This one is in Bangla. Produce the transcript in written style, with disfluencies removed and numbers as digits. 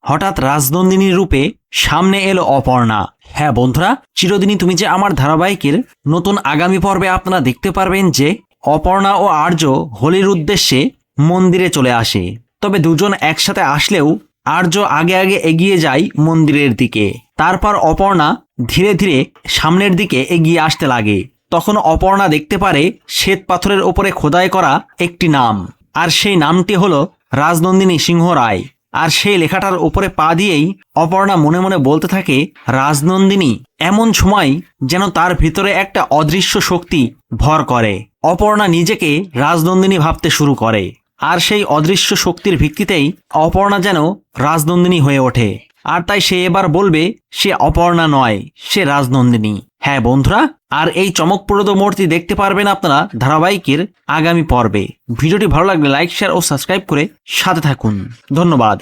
হঠাৎ রাজনন্দিনী রূপে সামনে এলো অপর্ণা। হ্যাঁ বন্ধুরা, চিরদিনই তুমি যে আমার ধারাবাহিকের নতুন আগামী পর্বে আপনারা দেখতে পারবেন যে অপর্ণা ও আর্য হোলির উদ্দেশ্যে মন্দিরে চলে আসে। তবে দুজন একসাথে আসলেও আর্য আগে আগে এগিয়ে যায় মন্দিরের দিকে। তারপর অপর্ণা ধীরে ধীরে সামনের দিকে এগিয়ে আসতে লাগে। তখন অপর্ণা দেখতে পারে শ্বেত পাথরের ওপরে খোদাই করা একটি নাম, আর সেই নামটি হলো রাজনন্দিনী সিংহ রায়। আর সেই লেখাটার উপরে পা দিয়েই অপর্ণা মনে মনে বলতে থাকে রাজনন্দিনী। এমন সময় যেন তার ভিতরে একটা অদৃশ্য শক্তি ভর করে। অপর্ণা নিজেকে রাজনন্দিনী ভাবতে শুরু করে, আর সেই অদৃশ্য শক্তির ভিত্তিতেই অপর্ণা যেন রাজনন্দিনী হয়ে ওঠে। আর তাই সে এবার বলবে সে অপর্ণা নয়, সে রাজনন্দিনী। হ্যাঁ বন্ধুরা, আর এই চমকপ্রদ মূর্তি দেখতে পারবেন আপনারা ধারাবাহিকের আগামী পর্বে। ভিডিওটি ভালো লাগলে লাইক, শেয়ার ও সাবস্ক্রাইব করে সাথে থাকুন। ধন্যবাদ।